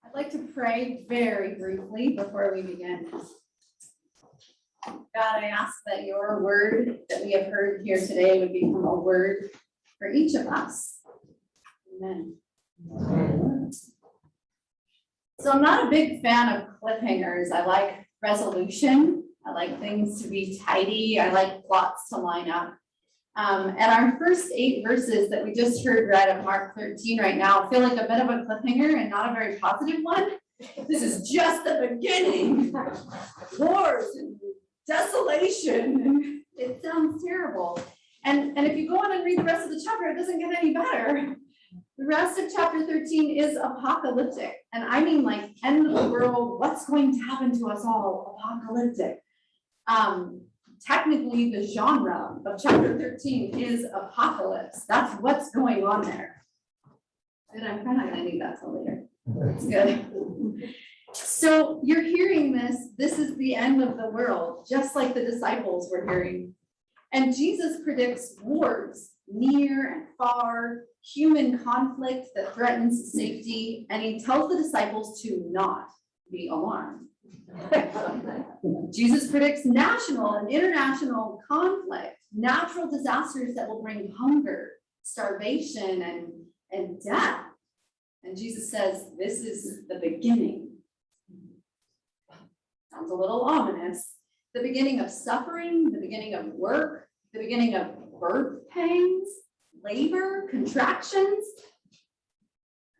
I'd like to pray very briefly before we begin. God, I ask that your word that we have heard here today would become a word for each of us. Amen. So I'm not a big fan of cliffhangers. I like resolution. I like things to be tidy. I like plots to line up. And our first 8 verses that we just heard read of Mark 13 right now feel like a bit of a cliffhanger and not a very positive one. This is just the beginning. Wars and desolation. It sounds terrible. And if you go on and read the rest of the chapter, it doesn't get any better. The rest of chapter 13 is apocalyptic. And I mean like end of the world, what's going to happen to us all, apocalyptic. Technically, the genre of chapter 13 is apocalypse. That's what's going on there. And I'm kind of going to need that till later. It's good. So you're hearing this. This is the end of the world, just like the disciples were hearing. And Jesus predicts wars near and far, human conflict that threatens safety, and he tells the disciples to not be alarmed. Jesus predicts national and international conflict, natural disasters that will bring hunger, starvation, and death. And Jesus says, this is the beginning. Sounds a little ominous. The beginning of suffering, the beginning of work, the beginning of birth pangs, labor, contractions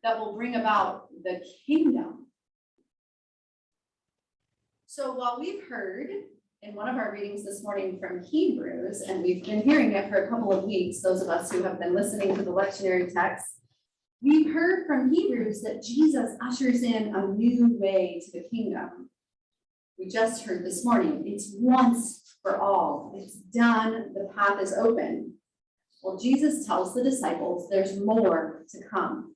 that will bring about the kingdom. So while we've heard in one of our readings this morning from Hebrews, and we've been hearing it for a couple of weeks, those of us who have been listening to the lectionary text, we've heard from Hebrews that Jesus ushers in a new way to the kingdom. We just heard this morning, it's once for all. It's done, the path is open. Well, Jesus tells the disciples there's more to come.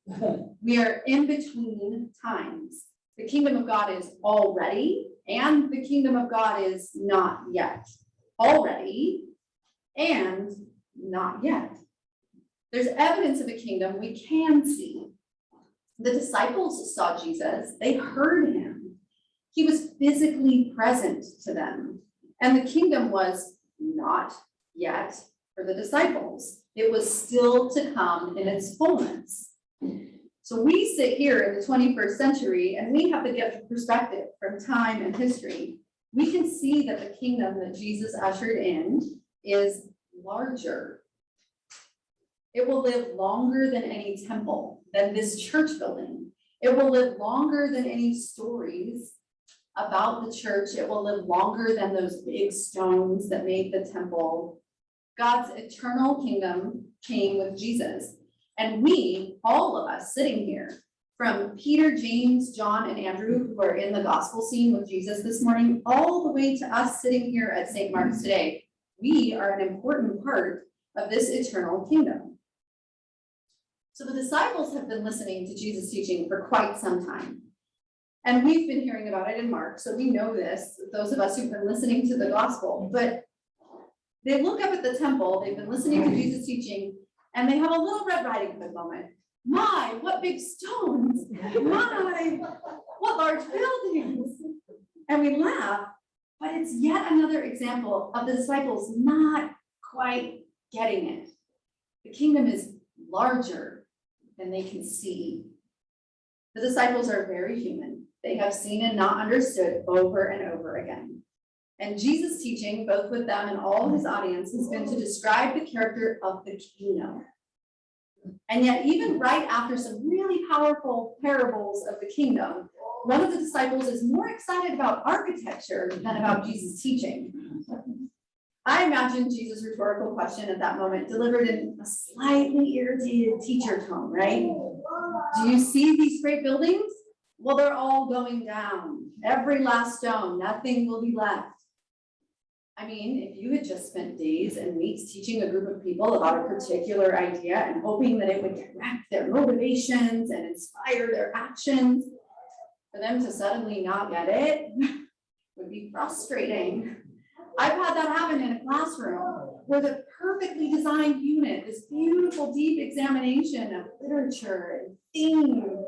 We are in between times. The kingdom of God is already, and the kingdom of God is not yet. Already and not yet. There's evidence of the kingdom we can see. The disciples saw Jesus, they heard him. He was physically present to them. And the kingdom was not yet for the disciples. It was still to come in its fullness. So we sit here in the 21st century and we have the gift of perspective from time and history. We can see that the kingdom that Jesus ushered in is larger. It will live longer than any temple, than this church building. It will live longer than any stories about the church. It will live longer than those big stones that made the temple. God's eternal kingdom came with Jesus. And we, all of us sitting here, from Peter, James, John, and Andrew, who are in the gospel scene with Jesus this morning, all the way to us sitting here at St. Mark's today, we are an important part of this eternal kingdom. So the disciples have been listening to Jesus' teaching for quite some time. And we've been hearing about it in Mark, so we know this, those of us who've been listening to the gospel. But they look up at the temple, they've been listening to Jesus' teaching, and they have a little Red Riding Hood moment. My, what big stones! My, what large buildings! And we laugh, but it's yet another example of the disciples not quite getting it. The kingdom is larger than they can see. The disciples are very human. They have seen and not understood over and over again. And Jesus' teaching, both with them and all his audience, has been to describe the character of the kingdom. And yet, even right after some really powerful parables of the kingdom, one of the disciples is more excited about architecture than about Jesus' teaching. I imagine Jesus' rhetorical question at that moment delivered in a slightly irritated teacher tone, right? Do you see these great buildings? Well, they're all going down. Every last stone, nothing will be left. I mean, if you had just spent days and weeks teaching a group of people about a particular idea and hoping that it would direct their motivations and inspire their actions, for them to suddenly not get it would be frustrating. I've had that happen in a classroom where the perfectly designed unit, this beautiful deep examination of literature and theme,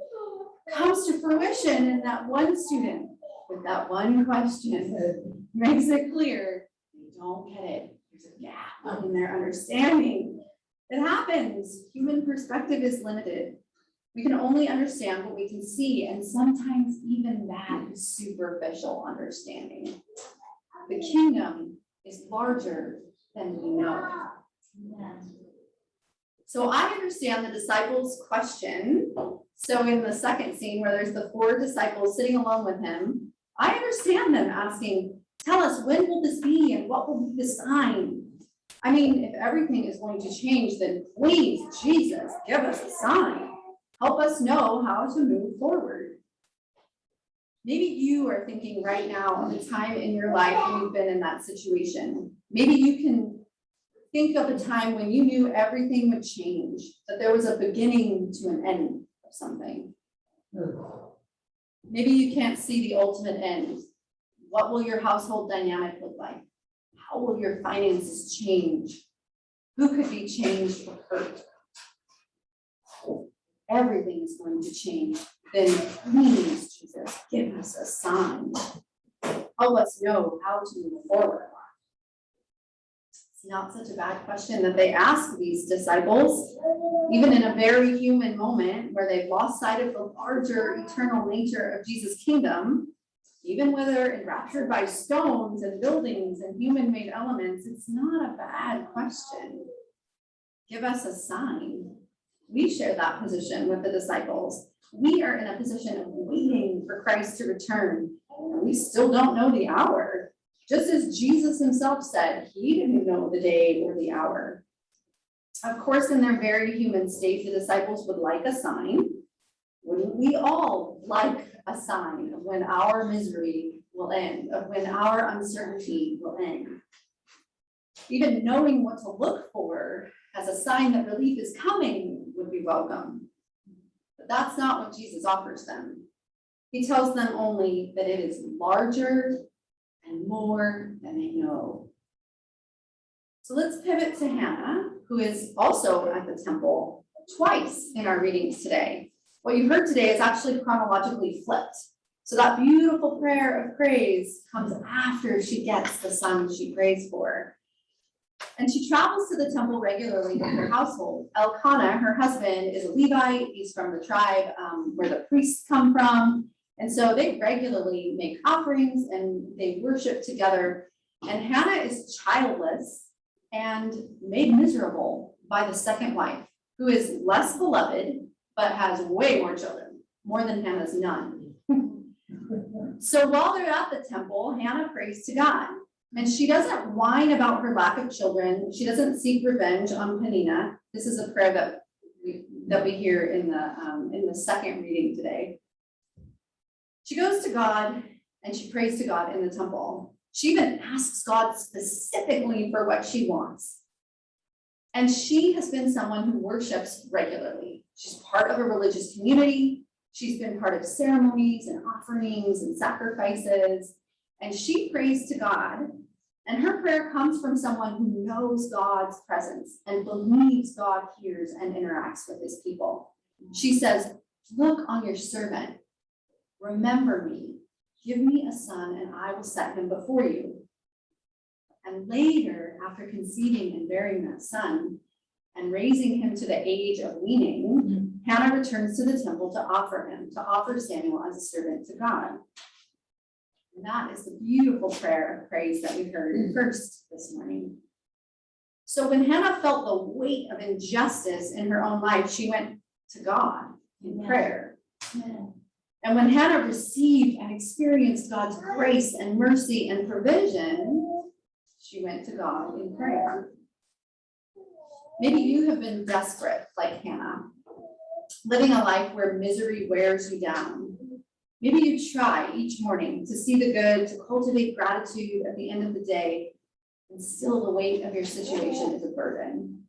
comes to fruition in that one student with that one question that makes it clear they don't get it. There's a gap in their understanding. It happens. Human perspective is limited. We can only understand what we can see, and sometimes even that is superficial understanding. The kingdom is larger than we know. So I understand the disciples' question. So in the second scene where there's the 4 disciples sitting alone with him, I understand them asking, tell us, when will this be and what will be the sign? I mean, if everything is going to change, then please, Jesus, give us a sign. Help us know how to move forward. Maybe you are thinking right now of a time in your life when you've been in that situation. Maybe you can think of a time when you knew everything would change, that there was a beginning to an end of something. Maybe you can't see the ultimate end. What will your household dynamic look like? How will your finances change? Who could be changed or hurt? Everything is going to change. Then please, Jesus, give us a sign. Help us know how to move forward. It's not such a bad question that they ask these disciples, even in a very human moment where they've lost sight of the larger eternal nature of Jesus' kingdom. Even whether enraptured by stones and buildings and human-made elements, it's not a bad question. Give us a sign. We share that position with the disciples. We are in a position of waiting for Christ to return, and we still don't know the hour. Just as Jesus himself said, he didn't know the day or the hour. Of course, in their very human state, the disciples would like a sign. Wouldn't we all like a sign of when our misery will end, of when our uncertainty will end? Even knowing what to look for as a sign that relief is coming would be welcome. But that's not what Jesus offers them. He tells them only that it is larger and more than they know. So let's pivot to Hannah, who is also at the temple twice in our readings today. What you heard today is actually chronologically flipped. So that beautiful prayer of praise comes after she gets the son she prays for. And she travels to the temple regularly with her household. Elkanah, her husband, is a Levite. He's from the tribe where the priests come from. And so they regularly make offerings and they worship together. And Hannah is childless and made miserable by the second wife, who is less beloved, but has way more children, more than Hannah's none. So while they're at the temple, Hannah prays to God. And she doesn't whine about her lack of children. She doesn't seek revenge on Peninnah. This is a prayer that we hear in the second reading today. She goes to God and she prays to God in the temple. She even asks God specifically for what she wants. And she has been someone who worships regularly. She's part of a religious community. She's been part of ceremonies and offerings and sacrifices. And she prays to God. And her prayer comes from someone who knows God's presence and believes God hears and interacts with his people. She says, look on your servant. Remember me. Give me a son and I will set him before you. And later, after conceiving and bearing that son and raising him to the age of weaning, Hannah returns to the temple to offer Samuel as a servant to God. And that is the beautiful prayer of praise that we heard first this morning. So when Hannah felt the weight of injustice in her own life, she went to God in prayer. And when Hannah received and experienced God's grace and mercy and provision, she went to God in prayer. Maybe you have been desperate like Hannah, living a life where misery wears you down. Maybe you try each morning to see the good, to cultivate gratitude at the end of the day, and still the weight of your situation is a burden.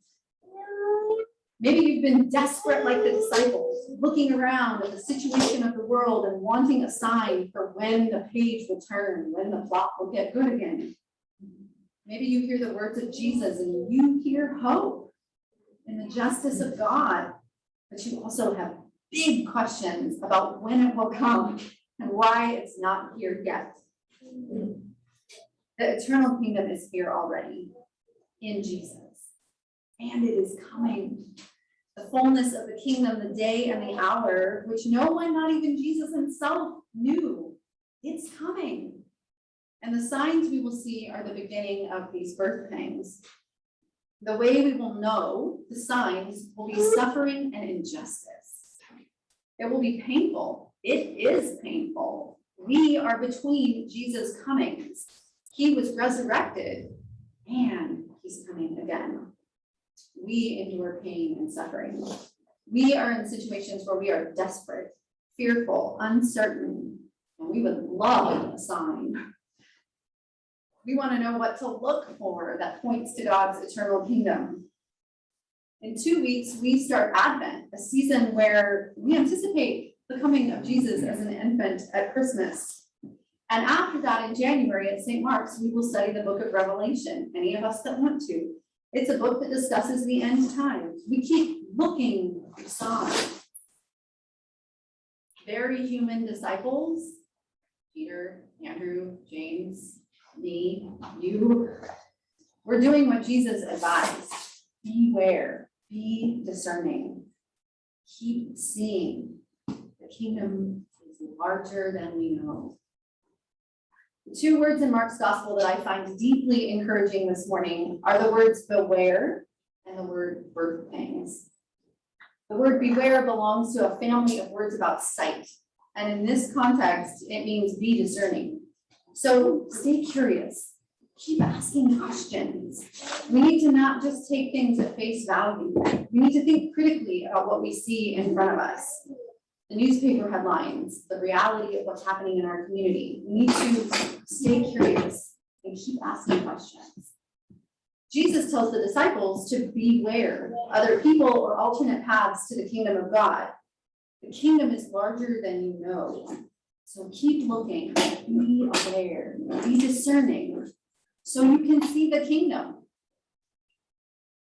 Maybe you've been desperate like the disciples, looking around at the situation of the world and wanting a sign for when the page will turn, when the plot will get good again. Maybe you hear the words of Jesus and you hear hope in the justice of God, but you also have big questions about when it will come and why it's not here yet. The eternal kingdom is here already in Jesus, and it is coming. The fullness of the kingdom, the day and the hour, which no one, not even Jesus himself, knew. It's coming. And the signs we will see are the beginning of these birth pangs. The way we will know the signs will be suffering and injustice. It will be painful. It is painful. We are between Jesus' comings. He was resurrected and he's coming again. We endure pain and suffering. We are in situations where we are desperate, fearful, uncertain, and we would love a sign. We want to know what to look for that points to God's eternal kingdom. In 2 weeks, we start Advent, a season where we anticipate the coming of Jesus as an infant at Christmas. And after that, in January at St. Mark's, we will study the book of Revelation, any of us that want to. It's a book that discusses the end times. We keep looking for signs. Very human disciples, Peter, Andrew, James, me, you, we're doing what Jesus advised. Beware, be discerning, keep seeing. The kingdom is larger than we know. The 2 words in Mark's gospel that I find deeply encouraging this morning are the words beware and the word birth pangs. The word beware belongs to a family of words about sight. And in this context, it means be discerning. So stay curious, keep asking questions. We need to not just take things at face value. We need to think critically about what we see in front of us. The newspaper headlines, the reality of what's happening in our community. We need to stay curious and keep asking questions. Jesus tells the disciples to beware other people or alternate paths to the kingdom of God. The kingdom is larger than you know. So keep looking, be aware, be discerning, so you can see the kingdom.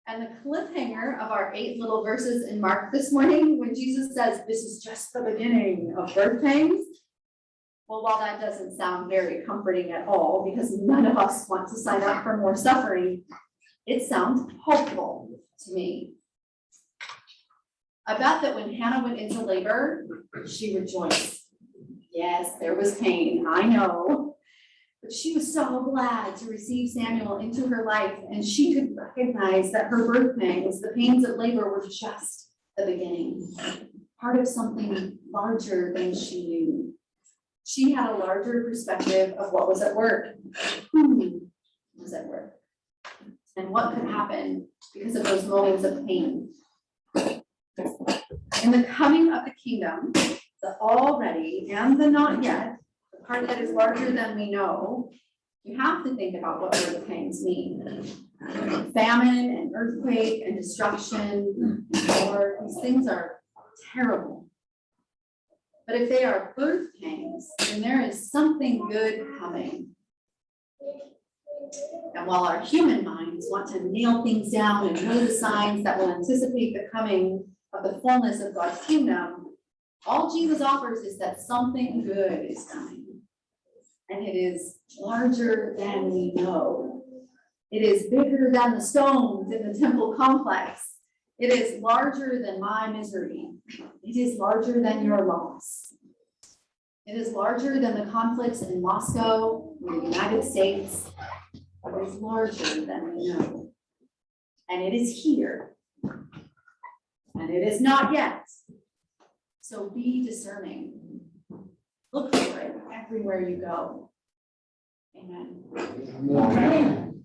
And the cliffhanger of our 8 little verses in Mark this morning, when Jesus says, this is just the beginning of birth pangs. Well, while that doesn't sound very comforting at all, because none of us want to sign up for more suffering, it sounds hopeful to me. I bet that when Hannah went into labor, she rejoiced. Yes, there was pain, I know. But she was so glad to receive Samuel into her life, and she could recognize that her birth pangs, the pains of labor, were just the beginning, part of something larger than she knew. She had a larger perspective of what was at work, who was at work, and what could happen because of those moments of pain. In the coming of the kingdom, the already and the not yet, the part that is larger than we know, you have to think about what birth pangs mean. Famine and earthquake and destruction, war, these things are terrible. But if they are birth pangs, then there is something good coming. And while our human minds want to nail things down and know the signs that will anticipate the coming of the fullness of God's kingdom, all Jesus offers is that something good is coming. And it is larger than we know. It is bigger than the stones in the temple complex. It is larger than my misery. It is larger than your loss. It is larger than the conflicts in Moscow or the United States. It is larger than we know. And it is here. And it is not yet. So be discerning. Look for it everywhere you go. Amen. Amen.